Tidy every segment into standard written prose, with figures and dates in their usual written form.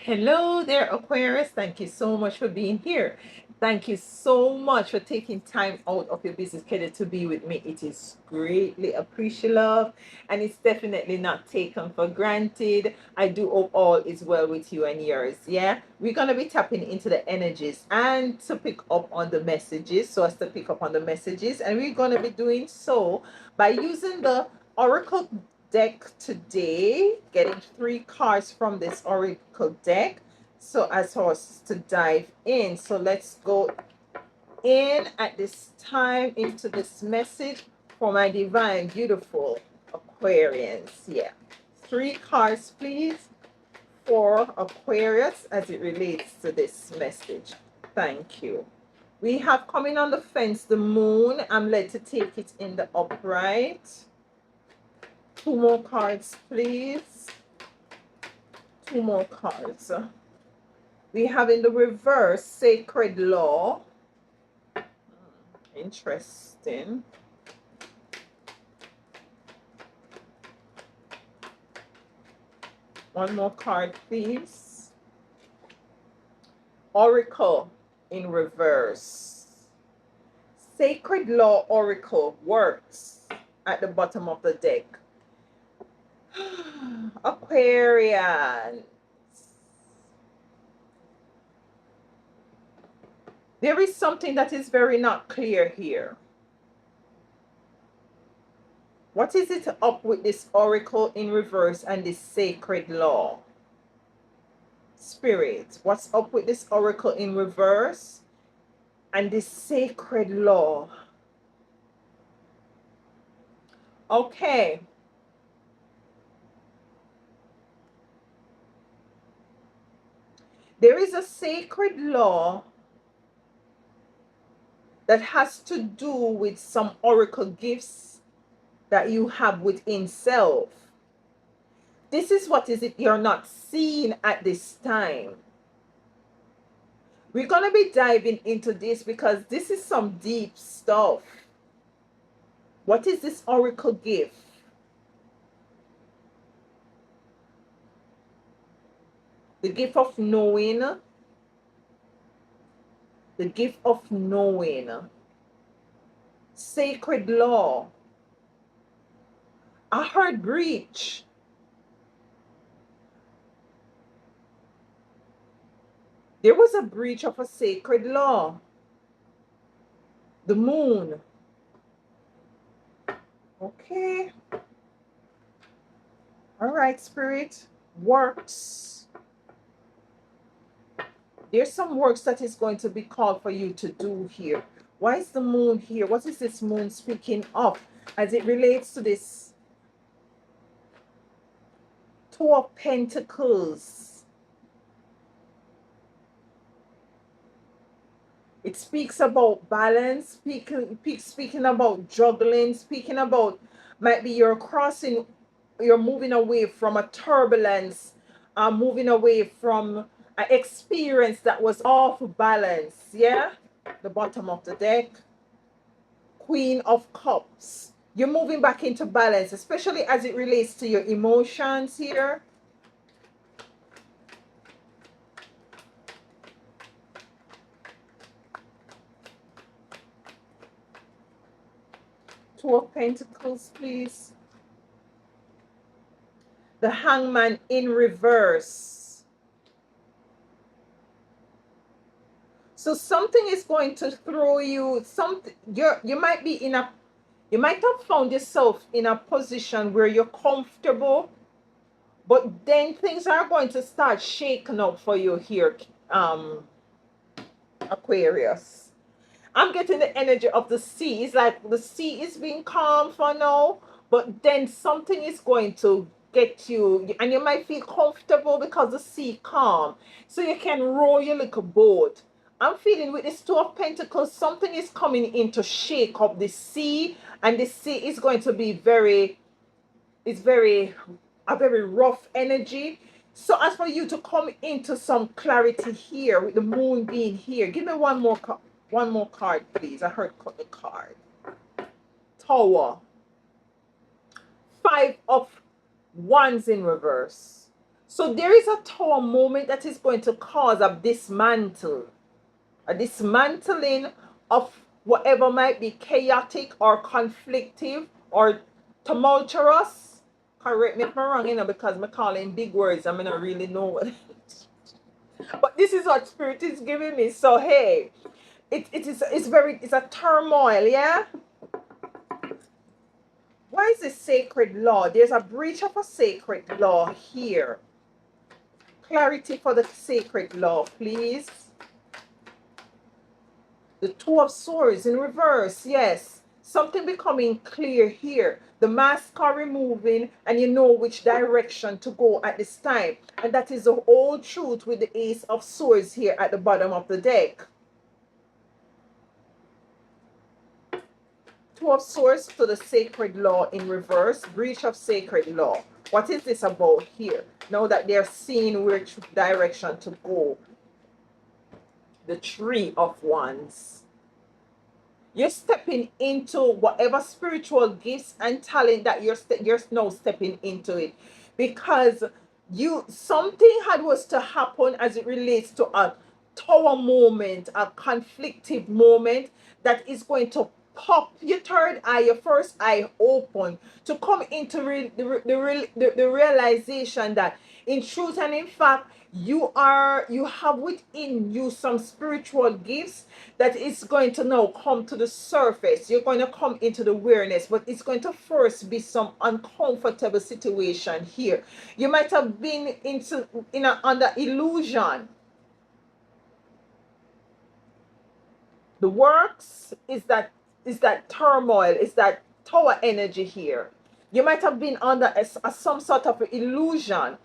Hello there, Aquarius. Thank you so much for being here. Thank you so much for taking time out of your busy schedule to be with me. It is greatly appreciative and it's definitely not taken for granted. I do hope all is well with you and yours. Yeah, we're going to be tapping into the energies and to pick up on the messages, so as to pick up on the messages. And we're going to be doing so by using the Oracle deck today, getting 3 cards from this oracle deck so as us to dive in. So let's go in at this time into this message for my divine beautiful Aquarians. Yeah, 3 cards please for Aquarius as it relates to this message. Thank you. We have coming on the fence the moon. I'm led to take it in the upright. 2 more cards, please. 2 more cards. We have in the reverse sacred law. Interesting. One more card, please. Oracle in reverse. Sacred law oracle works at the bottom of the deck. Aquarian. There is something that is very not clear here. What is it up with this oracle in reverse and this sacred law? Spirit, what's up with this oracle in reverse and this sacred law? Okay. There is a sacred law that has to do with some oracle gifts that you have within self. This is what is it you're not seeing at this time. We're going to be diving into this because this is some deep stuff. What is this oracle gift? The gift of knowing. The gift of knowing. Sacred law. I heard breach. There was a breach of a sacred law. The moon. Okay. All right, Spirit. Works. There's some works that is going to be called for you to do here. Why is the moon here? What is this moon speaking of as it relates to this 2 of Pentacles? It speaks about balance, speaking about juggling, speaking about might be you're crossing, you're moving away from a turbulence, moving away from an experience that was off balance. Yeah, the bottom of the deck, Queen of Cups. You're moving back into balance, especially as it relates to your emotions here. Two of Pentacles, please. The Hangman in reverse. So something is going to throw you something. You might be in a, you might have found yourself in a position where you're comfortable, but then things are going to start shaking up for you here, Aquarius. I'm getting the energy of the sea. It's like the sea is being calm for now, but then something is going to get you, and you might feel comfortable because the sea calm, so you can row your little boat. I'm feeling with this 2 of Pentacles, something is coming in to shake up the sea, and the sea is going to be very, it's very, a very rough energy. So as for you to come into some clarity here with the moon being here, give me one more card, please. I heard the card. Tower. 5 of Wands in reverse. So there is a Tower moment that is going to cause a dismantling of whatever might be chaotic or conflictive or tumultuous. Correct me if I'm wrong, because I'm calling big words. I don't really know what. But this is what Spirit is giving me. So hey, it's a turmoil, yeah? Why is this sacred law? There's a breach of a sacred law here. Clarity for the sacred law, please. The Two of Swords in reverse, yes. Something becoming clear here. The mask are removing and you know which direction to go at this time. And that is the whole truth with the Ace of Swords here at the bottom of the deck. Two of Swords to the sacred law in reverse. Breach of sacred law. What is this about here? Now that they're seeing which direction to go. The Three of Wands. You're stepping into whatever spiritual gifts and talent that you're now stepping into it, because something had was to happen as it relates to a Tower moment, a conflictive moment that is going to pop your third eye, your first eye open to come into the realization that in truth and in fact you have within you some spiritual gifts that is going to now come to the surface. You're going to come into the awareness, but it's going to first be some uncomfortable situation here. You might have been under illusion. The works is that turmoil, is that Tower energy here. You might have been under some sort of illusion,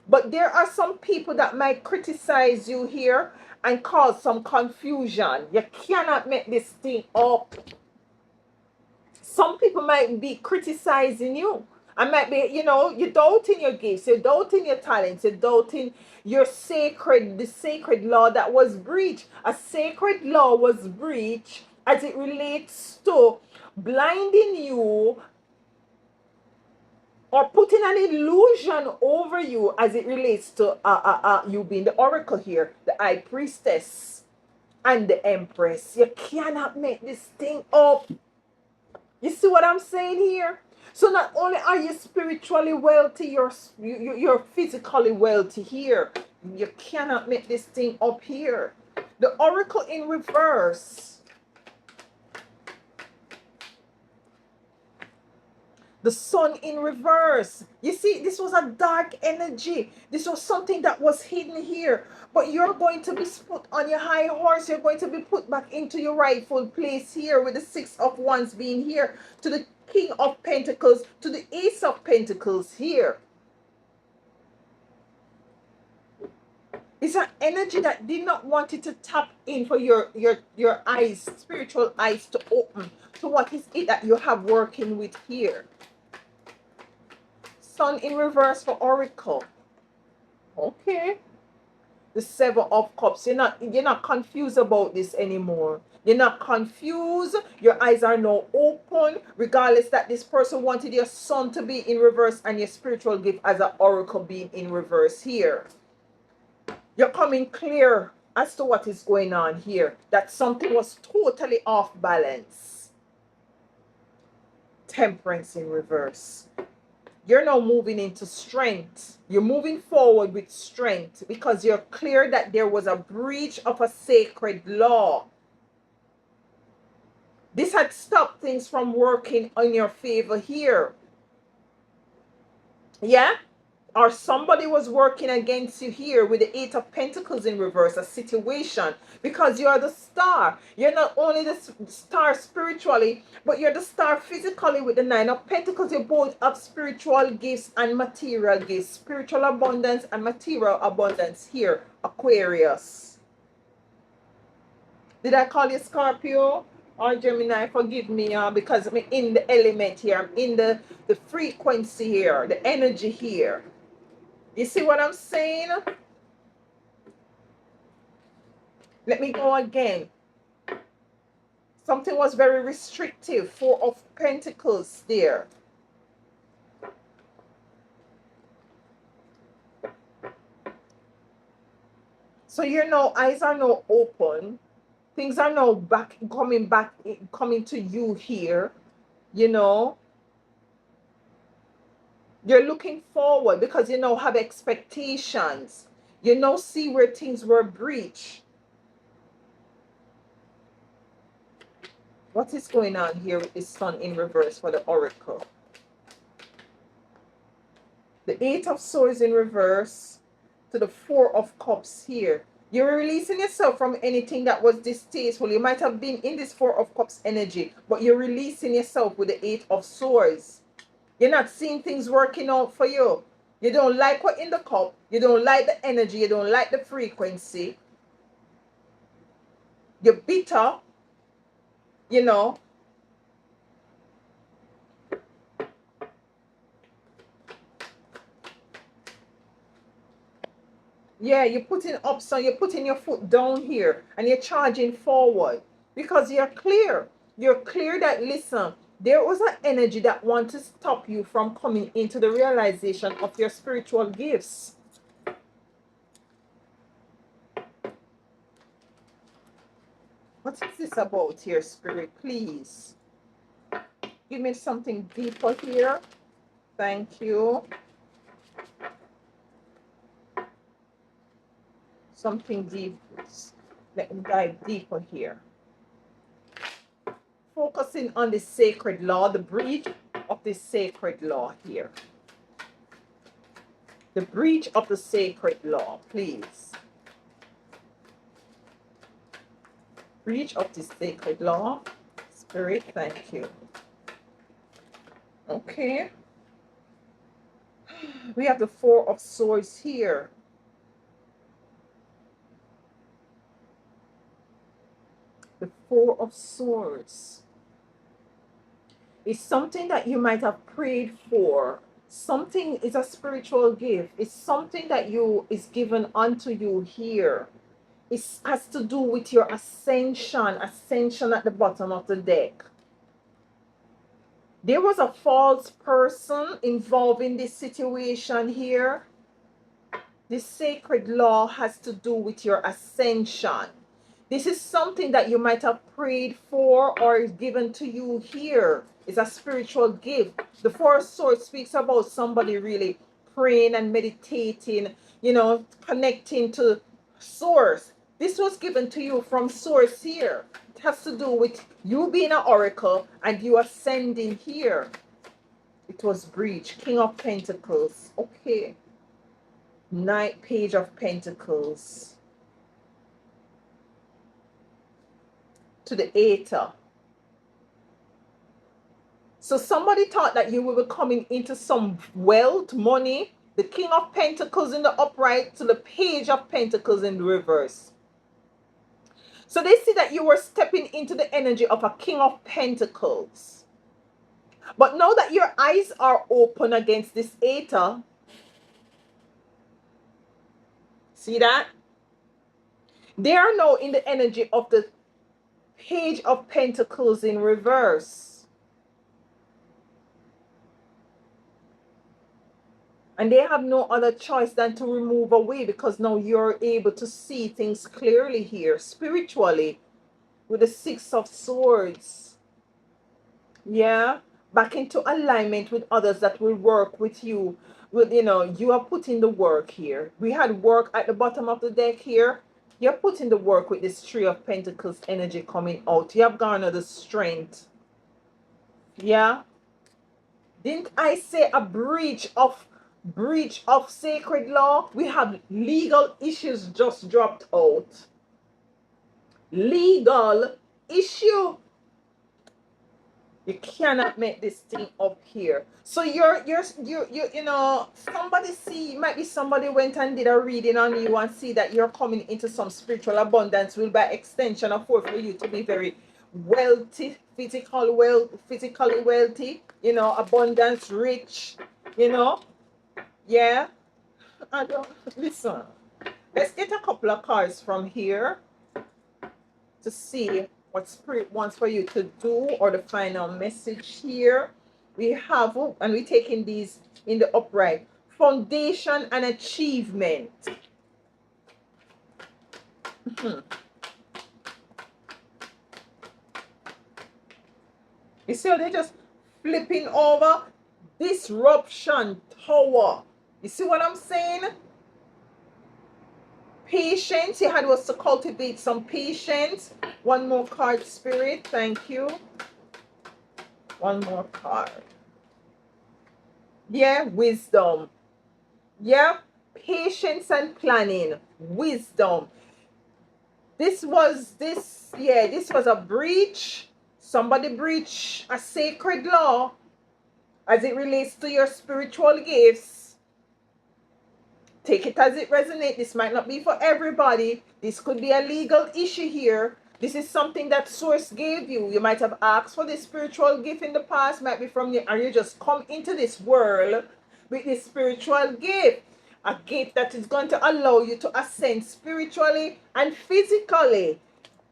but there are some people that might criticize you here and cause some confusion. You cannot make this thing up. Some people might be criticizing you. I might be, you're doubting your gifts, you're doubting your talents, you're doubting the sacred law that was breached. A sacred law was breached as it relates to blinding you or putting an illusion over you as it relates to you being the oracle here, the high priestess and the empress. You cannot make this thing up. You see what I'm saying here? So not only are you spiritually wealthy, you're physically wealthy here. You cannot make this thing up here. The oracle in reverse. The sun in reverse. You see, this was a dark energy. This was something that was hidden here. But you're going to be put on your high horse. You're going to be put back into your rightful place here with the Six of Wands being here to the King of Pentacles, to the Ace of Pentacles here. It's an energy that did not want it to tap in for your eyes, spiritual eyes to open to what is it that you have working with here. Sun in reverse for oracle. Okay. The Seven of Cups. You're not confused about this anymore. You're not confused. Your eyes are now open, regardless that this person wanted your sun to be in reverse and your spiritual gift as an oracle being in reverse here. You're coming clear as to what is going on here. That something was totally off balance. Temperance in reverse. You're now moving into strength. You're moving forward with strength because you're clear that there was a breach of a sacred law. This had stopped things from working in your favor here. Yeah? Or somebody was working against you here with the Eight of Pentacles in reverse, a situation, because you're the star. You're not only the star spiritually, but you're the star physically with the Nine of Pentacles. You both have spiritual gifts and material gifts, spiritual abundance and material abundance here, Aquarius. Did I call you Scorpio or Gemini? Forgive me, because I'm in the element here. I'm in the frequency here, the energy here. You see what I'm saying? Let me go again. Something was very restrictive. Four of Pentacles there. So your now eyes are now open. Things are now back, coming to you here. You know, you're looking forward because you now have expectations. You now see where things were breached. What is going on here with the sun in reverse for the oracle? The Eight of Swords in reverse to the Four of Cups here. You're releasing yourself from anything that was distasteful. You might have been in this Four of Cups energy, but you're releasing yourself with the Eight of Swords. You're not seeing things working out for you. You don't like what in the cup. You don't like the energy. You don't like the frequency. You're bitter, you know. Yeah, you're putting up, so you're putting your foot down here and you're charging forward because you're clear. You're clear that, listen, there was an energy that wants to stop you from coming into the realization of your spiritual gifts. What is this about here, Spirit? Please give me something deeper here. Thank you. Something deep. Let me dive deeper here. Focusing on the sacred law, the breach of the sacred law here. The breach of the sacred law, please. Breach of the sacred law. Spirit, thank you. Okay. We have the Four of Swords here. The Four of Swords is something that you might have prayed for. Something is a spiritual gift. It's something that is given unto you here. It has to do with your ascension at the bottom of the deck. There was a false person involved in this situation here. This sacred law has to do with your ascension. This is something that you might have prayed for or is given to you here. It's a spiritual gift. The Four of Swords speaks about somebody really praying and meditating, you know, connecting to source. This was given to you from source here. It has to do with you being an oracle and you ascending here. It was breach. King of Pentacles. Okay. Knight, Page of Pentacles. To the Aether. So somebody thought that you were coming into some wealth, money. The King of Pentacles in the upright to the Page of Pentacles in the reverse. So they see that you were stepping into the energy of a King of Pentacles. But now that your eyes are open against this Aether, see that? They are now in the energy of the Page of Pentacles in reverse. And they have no other choice than to remove away because now you're able to see things clearly here, spiritually, with the Six of Swords. Yeah, back into alignment with others that will work with you. With, you know, you are putting the work here. We had work at the bottom of the deck here. You're putting the work with this Three of Pentacles energy coming out. You have garnered the strength. Yeah. Didn't I say a breach of sacred law? We have legal issues just dropped out. Legal issue. You cannot make this thing up here. So you know, might be somebody went and did a reading on you and see that you're coming into some spiritual abundance, will by extension afford for you to be very wealthy, physically wealthy, you know, abundance, rich, you know. Yeah. I don't listen. Let's get a couple of cards from here to see what Spirit wants for you to do, or the final message here. We have, and we're taking these in the upright. Foundation and achievement. Hmm. You see how they just flipping over? Disruption tower. You see what I'm saying? Patience. You had was to cultivate some patience. One more card, Spirit. Thank you. One more card. Yeah, wisdom. Yeah, patience and planning. Wisdom. This was a breach. Somebody breached a sacred law as it relates to your spiritual gifts. Take it as it resonates. This might not be for everybody. This could be a legal issue here. This is something that source gave you. You might have asked for this spiritual gift in the past, might be from you, and you just come into this world with this spiritual gift. A gift that is going to allow you to ascend spiritually and physically.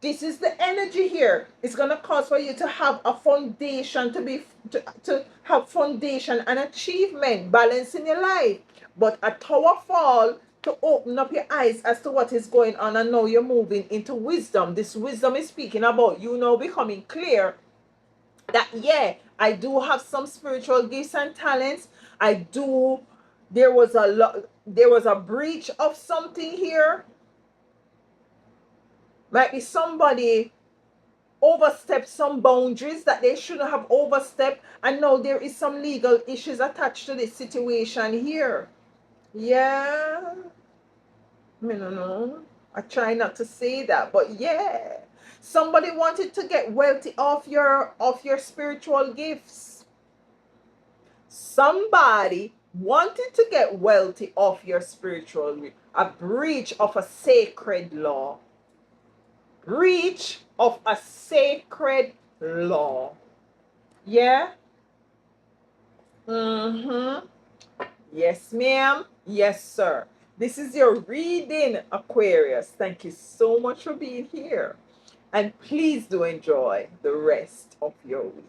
This is the energy here. It's going to cause for you to have a foundation, to have foundation and achievement, balance in your life. But a tower fall to open up your eyes as to what is going on, and now you're moving into wisdom. This wisdom is speaking about you now becoming clear that, yeah, I do have some spiritual gifts and talents. I do. There was a breach of something here. Might be somebody overstepped some boundaries that they shouldn't have overstepped, and now there is some legal issues attached to this situation here. Yeah, I don't know. I try not to say that, but yeah, somebody wanted to get wealthy off your spiritual gifts. Somebody wanted to get wealthy off your spiritual gifts. A breach of a sacred law. Breach of a sacred law. Yeah? Mm-hmm. Yes, ma'am. Yes, sir. This is your reading, Aquarius. Thank you so much for being here. And please do enjoy the rest of your week.